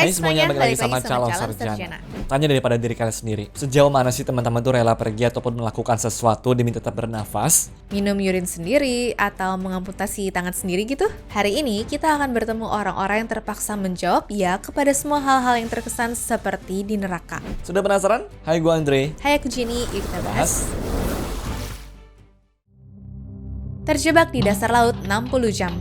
Hai semuanya, balik lagi sama calon sarjana. Tanya daripada diri kalian sendiri, sejauh mana sih teman-teman tuh rela pergi ataupun melakukan sesuatu demi tetap bernafas? Minum urin sendiri atau mengamputasi tangan sendiri gitu? Hari ini kita akan bertemu orang-orang yang terpaksa menjawab ya kepada semua hal-hal yang terkesan seperti di neraka. Sudah penasaran? Hai, gue Andre. Hai, aku Jenny, yuk kita bahas. Terjebak di dasar laut 60 jam.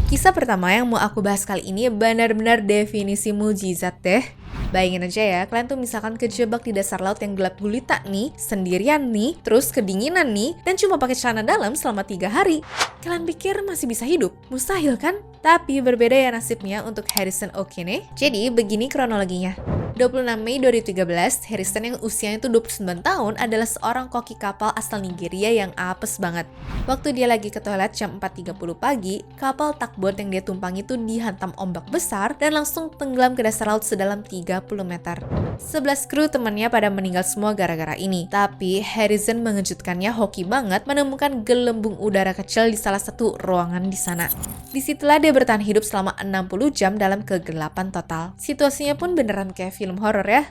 Kisah pertama yang mau aku bahas kali ini benar-benar definisi mujizat deh. Bayangin aja ya, kalian tuh misalkan kejebak di dasar laut yang gelap gulita nih, sendirian nih, terus kedinginan nih, dan cuma pakai celana dalam selama 3 hari. Kalian pikir masih bisa hidup? Mustahil kan? Tapi berbeda ya nasibnya untuk Harrison Okene. Jadi begini kronologinya. 26 Mei 2013, Harrison yang usianya itu 29 tahun adalah seorang koki kapal asal Nigeria yang apes banget. Waktu dia lagi ke toilet jam 4.30 pagi, kapal tugboat yang dia tumpangi itu dihantam ombak besar dan langsung tenggelam ke dasar laut sedalam 30 meter. 11 kru temannya pada meninggal semua gara-gara ini. Tapi Harrison mengejutkannya hoki banget menemukan gelembung udara kecil di salah satu ruangan di sana. Disitulah dia bertahan hidup selama 60 jam dalam kegelapan total. Situasinya pun beneran kayak film horor ya.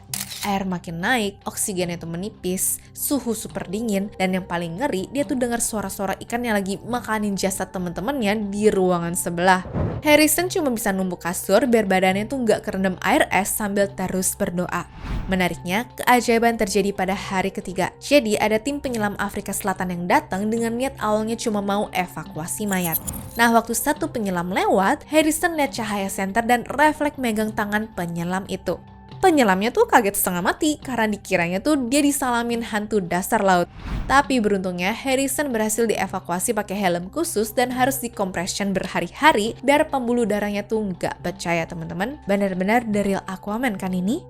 Air makin naik, oksigennya itu menipis, suhu super dingin, dan yang paling ngeri, dia tuh dengar suara-suara ikan yang lagi makanin jasad temen-temennya di ruangan sebelah. Harrison cuma bisa numpuk kasur biar badannya tuh nggak kerendam air es sambil terus berdoa. Menariknya, keajaiban terjadi pada hari ketiga. Jadi ada tim penyelam Afrika Selatan yang datang dengan niat awalnya cuma mau evakuasi mayat. Nah, waktu satu penyelam lewat, Harrison lihat cahaya senter dan refleks megang tangan penyelam itu. Penyelamnya tuh kaget setengah mati karena dikiranya tuh dia disalamin hantu dasar laut. Tapi beruntungnya Harrison berhasil dievakuasi pakai helm khusus dan harus dikompression berhari-hari biar pembuluh darahnya tuh nggak percaya teman-teman. Benar-benar the real Aquaman kan ini?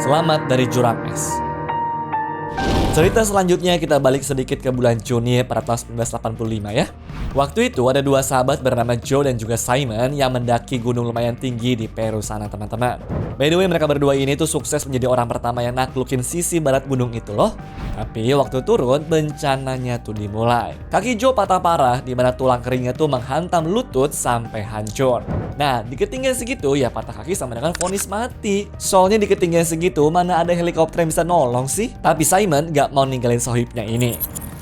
Selamat dari jurang es. Cerita selanjutnya kita balik sedikit ke bulan Juni pada tahun 1985 ya. Waktu itu ada dua sahabat bernama Joe dan juga Simon yang mendaki gunung lumayan tinggi di Peru sana teman-teman. By the way, mereka berdua ini tuh sukses menjadi orang pertama yang naklukin sisi barat gunung itu loh. Tapi waktu turun bencananya tuh dimulai. Kaki Joe patah parah di mana tulang keringnya tuh menghantam lutut sampai hancur. Nah, di ketinggian segitu ya patah kaki sama dengan vonis mati. Soalnya di ketinggian segitu mana ada helikopter yang bisa nolong sih? Tapi Simon gak mau ninggalin sohibnya ini.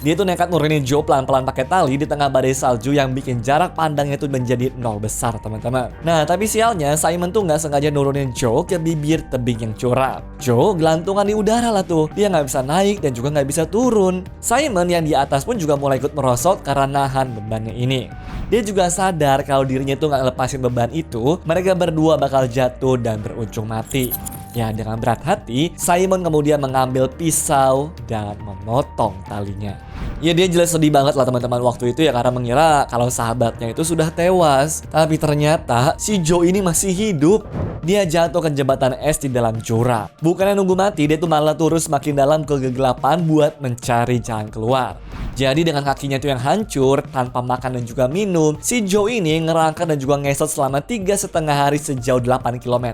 Dia tuh nekat nurunin Joe pelan-pelan pakai tali di tengah badai salju yang bikin jarak pandangnya tuh menjadi 0 besar teman-teman. Nah, tapi sialnya Simon tuh nggak sengaja nurunin Joe ke bibir tebing yang curam. Joe gelantungan di udara lah tuh. Dia nggak bisa naik dan juga nggak bisa turun. Simon yang di atas pun juga mulai ikut merosot karena nahan bebannya ini. Dia juga sadar kalau dirinya tuh nggak lepasin beban itu, mereka berdua bakal jatuh dan berujung mati. Ya, dengan berat hati, Simon kemudian mengambil pisau dan memotong talinya. Ya, dia jelas sedih banget lah teman-teman waktu itu ya karena mengira kalau sahabatnya itu sudah tewas. Tapi ternyata si Joe ini masih hidup. Dia jatuh ke jembatan es di dalam jurang. Bukannya nunggu mati, dia tuh malah turun semakin dalam ke kegelapan buat mencari jalan keluar. Jadi dengan kakinya tuh yang hancur, tanpa makan dan juga minum, si Joe ini ngerangkak dan juga ngesot selama 3,5 hari sejauh 8 km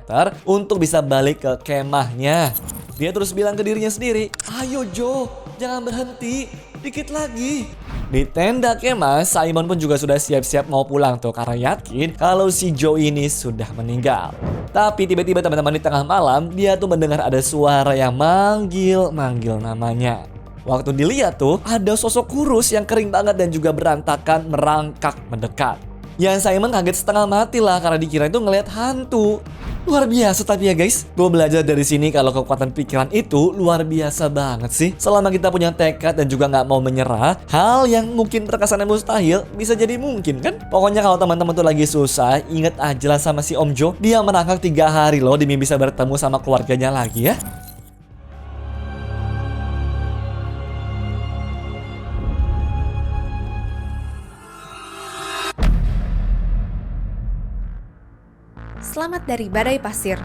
untuk bisa balik ke kemahnya. Dia terus bilang ke dirinya sendiri, "Ayo Joe, jangan berhenti, dikit lagi." Di tenda kemah, Simon pun juga sudah siap-siap mau pulang tuh karena yakin kalau si Joe ini sudah meninggal. Tapi tiba-tiba teman-teman di tengah malam, dia tuh mendengar ada suara yang manggil namanya. Waktu dilihat tuh, ada sosok kurus yang kering banget dan juga berantakan merangkak mendekat. Yang Simon kaget setengah mati lah karena dikira itu ngelihat hantu. Luar biasa tapi ya guys, gue belajar dari sini kalau kekuatan pikiran itu luar biasa banget sih. Selama kita punya tekad dan juga nggak mau menyerah, hal yang mungkin terkesan mustahil bisa jadi mungkin kan? Pokoknya kalau teman-teman tuh lagi susah, inget aja lah sama si Om Joe. Dia merangkak 3 hari loh demi bisa bertemu sama keluarganya lagi ya. Selamat dari badai pasir.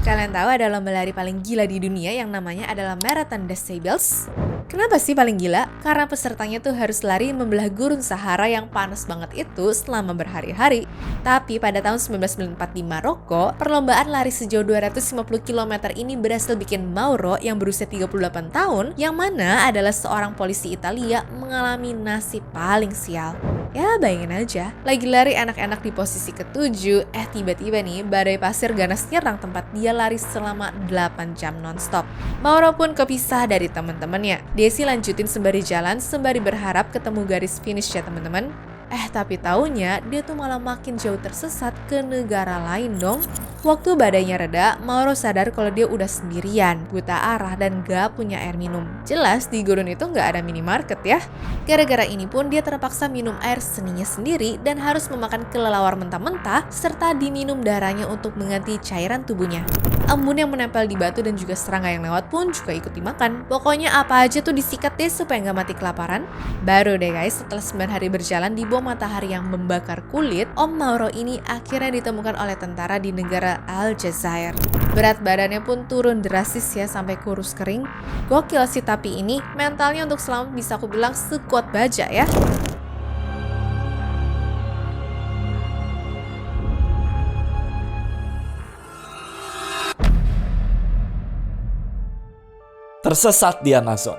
Kalian tahu ada lomba lari paling gila di dunia yang namanya adalah Marathon des Sables? Kenapa sih paling gila? Karena pesertanya tuh harus lari membelah gurun Sahara yang panas banget itu selama berhari-hari. Tapi pada tahun 1945 Maroko, perlombaan lari sejauh 250 km ini berhasil bikin Mauro yang berusia 38 tahun, yang mana adalah seorang polisi Italia, mengalami nasib paling sial. Ya bayangin aja, lagi lari anak-anak di posisi ke-7, tiba-tiba nih badai pasir ganas nyerang tempat dia lari selama 8 jam nonstop. Mauro pun kepisah dari teman-temannya. Dia sih lanjutin sembari jalan, sembari berharap ketemu garis finish ya teman-teman. Tapi taunya dia tuh malah makin jauh tersesat ke negara lain dong. Waktu badainya reda, Mauro sadar kalau dia udah sendirian, buta arah dan gak punya air minum. Jelas di gurun itu gak ada minimarket ya. Gara-gara ini pun dia terpaksa minum air seninya sendiri dan harus memakan kelelawar mentah-mentah serta diminum darahnya untuk mengganti cairan tubuhnya. Embun yang menempel di batu dan juga serangga yang lewat pun juga ikut dimakan. Pokoknya apa aja tuh disikat deh supaya nggak mati kelaparan. Baru deh guys, setelah 9 hari berjalan di bawah matahari yang membakar kulit, Om Mauro ini akhirnya ditemukan oleh tentara di negara Aljazair. Berat badannya pun turun drastis ya sampai kurus kering. Gokil sih tapi ini, mentalnya untuk selamat bisa aku bilang sekuat baja ya. Tersesat di Amazon.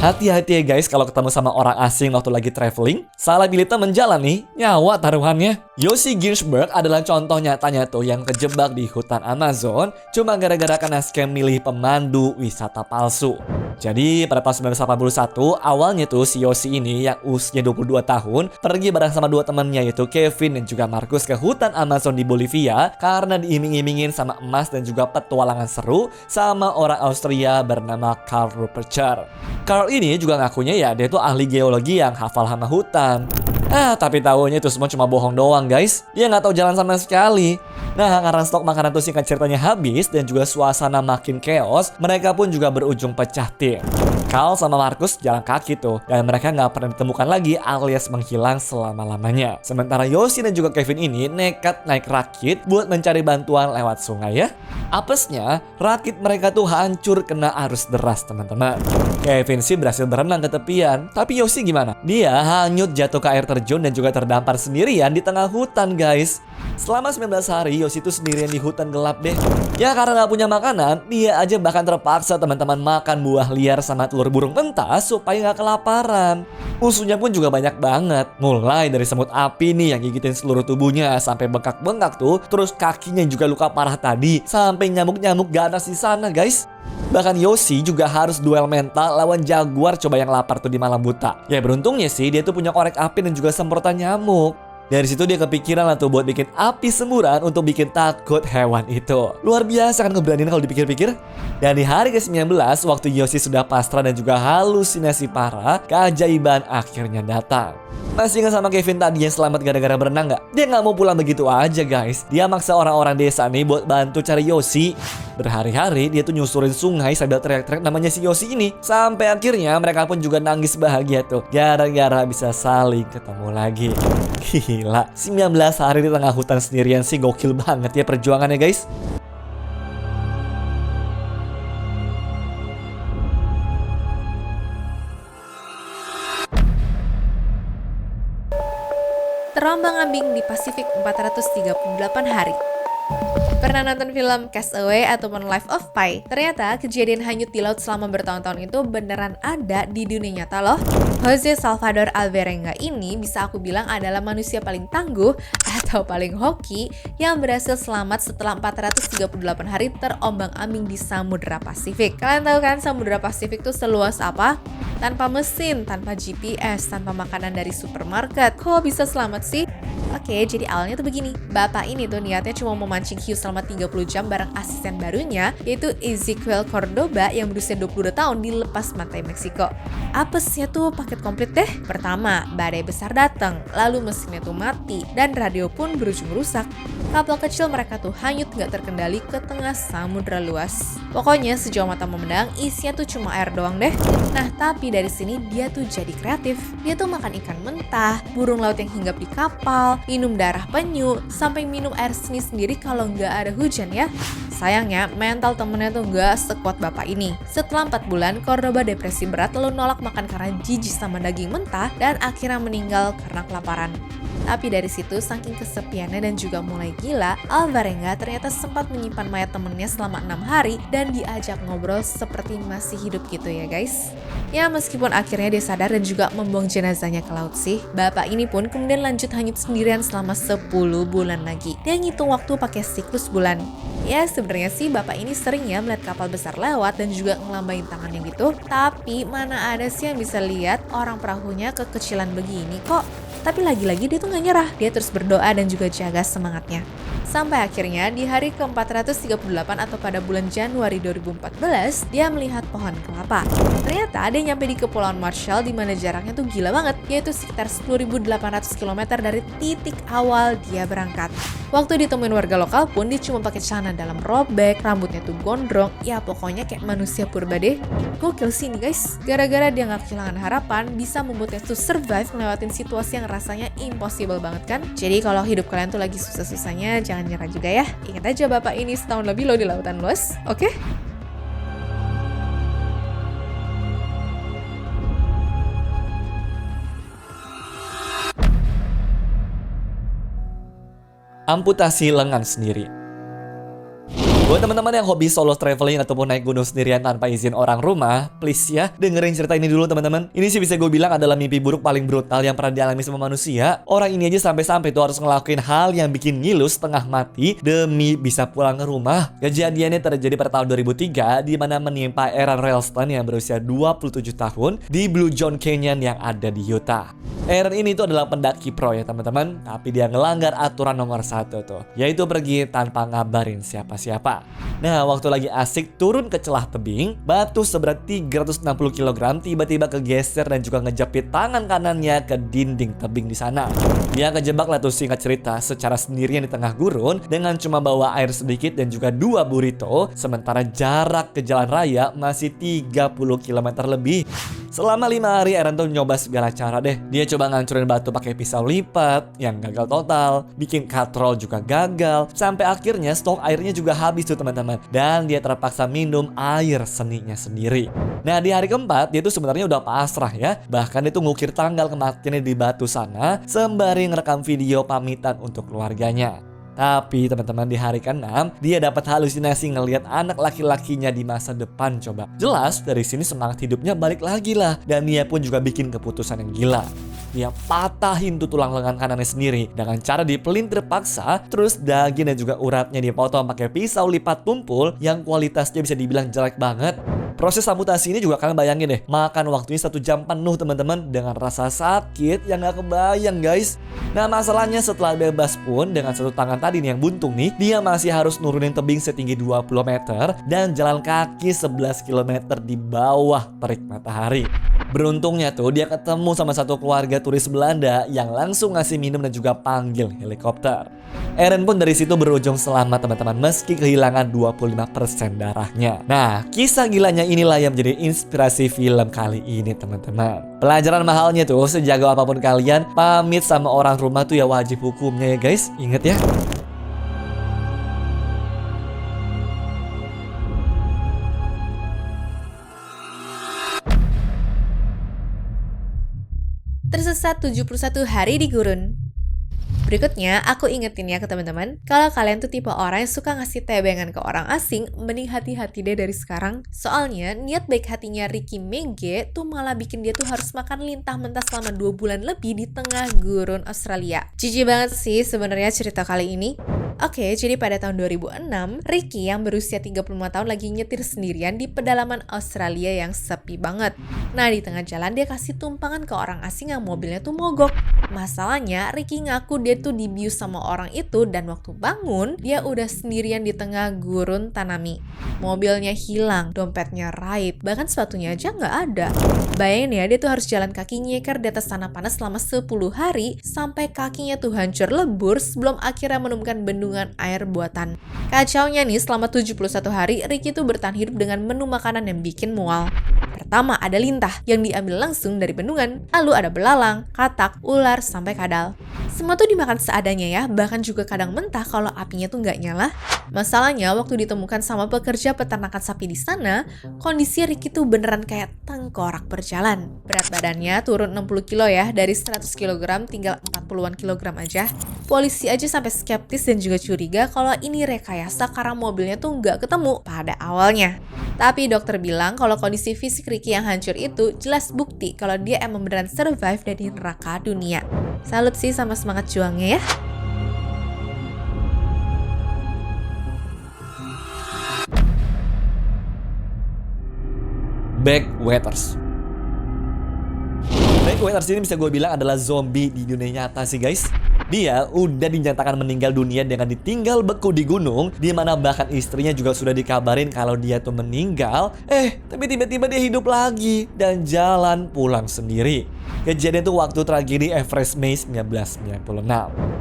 Hati-hati ya guys kalau ketemu sama orang asing waktu lagi traveling. Salah pilih temen jalan nih, nyawa taruhannya. Yossi Ginsberg adalah contoh nyatanya tuh yang kejebak di hutan Amazon cuma gara-gara kena scam milih pemandu wisata palsu. Jadi pada tahun 1981 awalnya tuh si Yossi ini yang usia 22 tahun pergi bareng sama dua temannya yaitu Kevin dan juga Marcus ke hutan Amazon di Bolivia karena diiming-imingin sama emas dan juga petualangan seru sama orang Austria bernama Karl Rupertcher. Karl ini juga ngakunya ya dia tuh ahli geologi yang hafal hama hutan. Tapi taunya itu semua cuma bohong doang guys. Dia nggak tahu jalan sama sekali. Nah, karena stok makanan tuh singkat ceritanya habis dan juga suasana makin chaos, mereka pun juga berujung pecah tim. Carl sama Marcus jalan kaki tuh, dan mereka nggak pernah ditemukan lagi alias menghilang selama-lamanya. Sementara Yossi dan juga Kevin ini nekat naik rakit buat mencari bantuan lewat sungai ya. Apesnya, rakit mereka tuh hancur kena arus deras teman-teman. Kevin sih berhasil berenang ke tepian, tapi Yossi gimana? Dia hanyut jatuh ke air terjun dan juga terdampar sendirian di tengah hutan guys. Selama 19 hari Yossi tuh sendirian di hutan gelap deh. Ya karena nggak punya makanan, dia aja bahkan terpaksa teman-teman makan buah liar sama telur burung pentas supaya nggak kelaparan. Musuhnya pun juga banyak banget. Mulai dari semut api nih yang gigitin seluruh tubuhnya sampai bengkak-bengkak tuh. Terus kakinya juga luka parah tadi. Sampai nyamuk-nyamuk ganas di sana guys. Bahkan Yossi juga harus duel mental lawan jaguar coba yang lapar tuh di malam buta. Ya beruntungnya sih dia tuh punya korek api dan juga semprotan nyamuk. Dari situ dia kepikiran lah tuh buat bikin api semburan untuk bikin takut hewan itu. Luar biasa kan keberanian kalau dipikir-pikir. Dan di hari ke-19 waktu Yossi sudah pasrah dan juga halusinasi parah, keajaiban akhirnya datang. Masih ingat sama Kevin tadi yang selamat gara-gara berenang nggak? Dia nggak mau pulang begitu aja guys. Dia maksa orang-orang desa nih buat bantu cari Yossi. Berhari-hari dia tuh nyusurin sungai sambil teriak-teriak namanya si Yossi ini. Sampai akhirnya mereka pun juga nangis bahagia tuh. Gara-gara bisa saling ketemu lagi. Gila, 19 hari di tengah hutan sendirian sih gokil banget ya perjuangannya guys. Terombang-ambing di Pasifik 438 hari. Pernah nonton film Castaway ataupun Life of Pi? Ternyata kejadian hanyut di laut selama bertahun-tahun itu beneran ada di dunia nyata loh. Jose Salvador Alvarenga ini bisa aku bilang adalah manusia paling tangguh atau paling hoki yang berhasil selamat setelah 438 hari terombang-ambing di Samudra Pasifik. Kalian tahu kan Samudra Pasifik tuh seluas apa? Tanpa mesin, tanpa GPS, tanpa makanan dari supermarket. Kok bisa selamat sih? Oke, jadi awalnya tuh begini. Bapak ini tuh niatnya cuma memancing hiu selama 30 jam bareng asisten barunya, yaitu Ezequiel Cordoba yang berusia 22 tahun di lepas pantai Meksiko. Apesnya tuh paket komplit deh. Pertama, badai besar datang, lalu mesinnya tuh mati, dan radio pun berujung rusak. Kapal kecil mereka tuh hanyut gak terkendali ke tengah samudra luas. Pokoknya sejauh mata memandang isinya tuh cuma air doang deh. Nah tapi dari sini dia tuh jadi kreatif. Dia tuh makan ikan mentah, burung laut yang hinggap di kapal, minum darah penyu, sampai minum air seni sendiri kalau nggak ada hujan ya. Sayangnya mental temennya tuh nggak sekuat bapak ini. Setelah 4 bulan, Cordoba depresi berat lalu nolak makan karena jijik sama daging mentah dan akhirnya meninggal karena kelaparan. Tapi dari situ, saking kesepiannya dan juga mulai gila, Alvarenga ternyata sempat menyimpan mayat temennya selama 6 hari dan diajak ngobrol seperti masih hidup gitu ya guys. Ya meskipun akhirnya dia sadar dan juga membuang jenazahnya ke laut sih, bapak ini pun kemudian lanjut hanyut sendirian selama 10 bulan lagi. Dia ngitung waktu pakai siklus bulan. Ya sebenarnya sih bapak ini sering ya melihat kapal besar lewat dan juga ngelambain tangannya gitu. Tapi mana ada sih yang bisa lihat orang perahunya kekecilan begini kok. Tapi lagi-lagi dia tuh gak nyerah, dia terus berdoa dan juga jaga semangatnya. Sampai akhirnya di hari ke-438 atau pada bulan Januari 2014, dia melihat pohon kelapa. Ternyata dia nyampe di Kepulauan Marshall di mana jaraknya tuh gila banget, yaitu sekitar 10.800 km dari titik awal dia berangkat. Waktu ditemuin warga lokal pun dia cuma pakai celana dalam robek, rambutnya tuh gondrong, ya pokoknya kayak manusia purba deh. Gokil sih nih guys, gara-gara dia gak kehilangan harapan, bisa membuatnya tuh survive ngelewatin situasi yang rasanya impossible banget kan. Jadi kalau hidup kalian tuh lagi susah-susahnya, jangan nyerah juga ya. Ingat aja bapak ini setahun lebih loh di lautan luas, oke? Amputasi lengan sendiri. Buat teman-teman yang hobi solo traveling ataupun naik gunung sendirian tanpa izin orang rumah, please ya, dengerin cerita ini dulu teman-teman. Ini sih bisa gue bilang adalah mimpi buruk paling brutal yang pernah dialami sama manusia. Orang ini aja sampai-sampai tuh harus ngelakuin hal yang bikin ngilu setengah mati demi bisa pulang ke rumah. Kejadiannya terjadi pada tahun 2003 di mana menimpa Aaron Ralston yang berusia 27 tahun di Blue John Canyon yang ada di Utah. Aaron ini tuh adalah pendaki pro ya teman-teman, tapi dia ngelanggar aturan nomor 1 tuh, yaitu pergi tanpa ngabarin siapa-siapa. Nah, waktu lagi asik turun ke celah tebing, batu seberat 360 kg tiba-tiba kegeser dan juga ngejepit tangan kanannya ke dinding tebing di sana. Dia kejebak lah tuh singkat cerita secara sendirian di tengah gurun dengan cuma bawa air sedikit dan juga 2 burrito, sementara jarak ke jalan raya masih 30 km lebih. Selama 5 hari Aaron tuh nyoba segala cara deh. Dia coba ngancurin batu pakai pisau lipat yang gagal total, bikin katrol juga gagal, sampai akhirnya stok airnya juga habis tuh teman-teman, dan dia terpaksa minum air seninya sendiri. Nah di hari keempat dia tuh sebenarnya udah pasrah ya, bahkan dia tuh ngukir tanggal kematiannya di batu sana sembari ngerekam video pamitan untuk keluarganya. Tapi teman-teman di hari ke-6 dia dapat halusinasi ngelihat anak laki-lakinya di masa depan coba. Jelas dari sini semangat hidupnya balik lagi lah, dan dia pun juga bikin keputusan yang gila. Dia patahin tuh tulang lengan kanannya sendiri dengan cara dipelintir paksa, terus daging dan juga uratnya dipotong pakai pisau lipat tumpul yang kualitasnya bisa dibilang jelek banget. Proses amputasi ini juga kalian bayangin deh, makan waktunya 1 jam penuh teman-teman, dengan rasa sakit yang gak kebayang guys. Nah masalahnya setelah bebas pun dengan 1 tangan tadi nih yang buntung nih, dia masih harus nurunin tebing setinggi 20 meter dan jalan kaki 11 km di bawah terik matahari. Beruntungnya tuh dia ketemu sama satu keluarga turis Belanda yang langsung ngasih minum dan juga panggil helikopter. Aaron pun dari situ berujung selamat teman-teman, meski kehilangan 25% darahnya. Nah, kisah gilanya inilah yang menjadi inspirasi film kali ini teman-teman. Pelajaran mahalnya tuh, sejago apapun kalian, pamit sama orang rumah tuh ya wajib hukumnya ya guys. Ingat ya. Tersesat 71 hari di gurun. Berikutnya, aku ingetin ya ke teman-teman, kalau kalian tuh tipe orang yang suka ngasih tebengan ke orang asing, mending hati-hati deh dari sekarang. Soalnya, niat baik hatinya Ricky Menge tuh malah bikin dia tuh harus makan lintah mentah selama 2 bulan lebih di tengah gurun Australia. Jijik banget sih sebenarnya cerita kali ini. Oke, jadi pada tahun 2006, Ricky yang berusia 35 tahun lagi nyetir sendirian di pedalaman Australia yang sepi banget. Nah, di tengah jalan dia kasih tumpangan ke orang asing yang mobilnya tuh mogok. Masalahnya, Ricky ngaku dia tuh dibius sama orang itu dan waktu bangun, dia udah sendirian di tengah gurun Tanami. Mobilnya hilang, dompetnya raib, bahkan sepatunya aja nggak ada. Bayangin ya, dia tuh harus jalan kaki nyeker di atas tanah panas selama 10 hari sampai kakinya tuh hancur lebur sebelum akhirnya menemukan bendungan bendungan air buatan. Kacaunya nih, selama 71 hari, Ricky tuh bertahan hidup dengan menu makanan yang bikin mual. Pertama ada lintah yang diambil langsung dari bendungan, lalu ada belalang, katak, ular, sampai kadal. Semua tuh dimakan seadanya ya, bahkan juga kadang mentah kalau apinya tuh nggak nyala. Masalahnya waktu ditemukan sama pekerja peternakan sapi di sana, kondisi Ricky tuh beneran kayak tengkorak berjalan. Berat badannya turun 60 kilo ya, dari 100 kg tinggal 40-an kilogram aja. Polisi aja sampai skeptis dan juga curiga kalau ini rekayasa karena mobilnya tuh nggak ketemu pada awalnya. Tapi dokter bilang kalau kondisi fisik Ricky yang hancur itu jelas bukti kalau dia emang beneran survive dari neraka dunia. Salut sih sama semangat juangnya ya. Backwaters. Backwaters ini bisa gue bilang adalah zombie di dunia nyata sih guys. Dia udah dinyatakan meninggal dunia dengan ditinggal beku di gunung, di mana bahkan istrinya juga sudah dikabarin kalau dia tuh meninggal. Tapi tiba-tiba dia hidup lagi dan jalan pulang sendiri. Kejadian itu waktu tragedi Everest May 1996.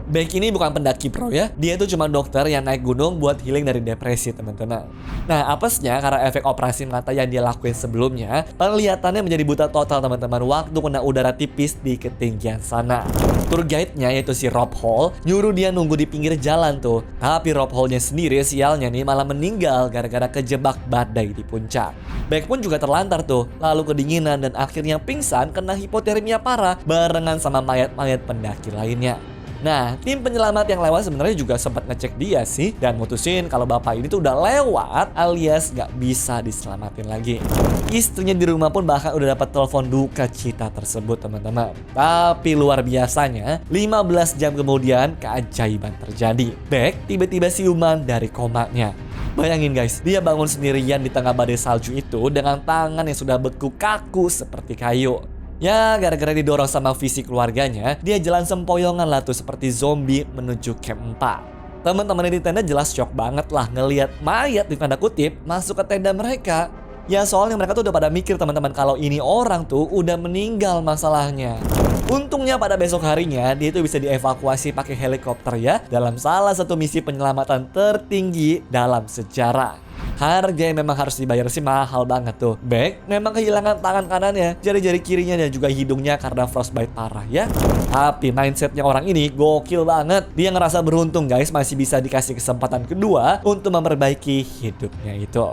Beck ini bukan pendaki pro ya, dia itu cuma dokter yang naik gunung buat healing dari depresi teman-teman. Nah apesnya karena efek operasi mata yang dia lakuin sebelumnya, penglihatannya menjadi buta total teman-teman waktu kena udara tipis di ketinggian sana. Tour guide-nya yaitu si Rob Hall nyuruh dia nunggu di pinggir jalan tuh. Tapi Rob Hall-nya sendiri sialnya nih malah meninggal gara-gara kejebak badai di puncak. Beck pun juga terlantar tuh, lalu kedinginan dan akhirnya pingsan kena hipotermia parah barengan sama mayat-mayat pendaki lainnya. Nah, tim penyelamat yang lewat sebenarnya juga sempat ngecek dia sih dan mutusin kalau bapak ini tuh udah lewat alias gak bisa diselamatin lagi. Istrinya di rumah pun bahkan udah dapat telepon duka cita tersebut teman-teman. Tapi luar biasanya, 15 jam kemudian keajaiban terjadi. Beck tiba-tiba siuman dari komanya. Bayangin guys, dia bangun sendirian di tengah badai salju itu dengan tangan yang sudah beku kaku seperti kayu. Ya, gara-gara didorong sama visi keluarganya, dia jalan sempoyongan lah tuh seperti zombie menuju camp 4. Teman-teman di tenda jelas shock banget lah ngelihat mayat di tanda kutip masuk ke tenda mereka. Ya soalnya mereka tuh udah pada mikir teman-teman kalau ini orang tuh udah meninggal masalahnya. Untungnya pada besok harinya dia tuh bisa dievakuasi pakai helikopter ya dalam salah satu misi penyelamatan tertinggi dalam sejarah. Harga yang memang harus dibayar sih mahal banget tuh. Beck memang kehilangan tangan kanannya, jari-jari kirinya dan juga hidungnya karena frostbite parah ya. Tapi mindsetnya orang ini gokil banget. Dia ngerasa beruntung guys masih bisa dikasih kesempatan kedua untuk memperbaiki hidupnya itu.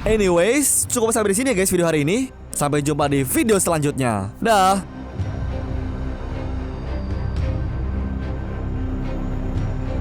Anyways, cukup sampai di sini ya guys video hari ini. Sampai jumpa di video selanjutnya. Dah.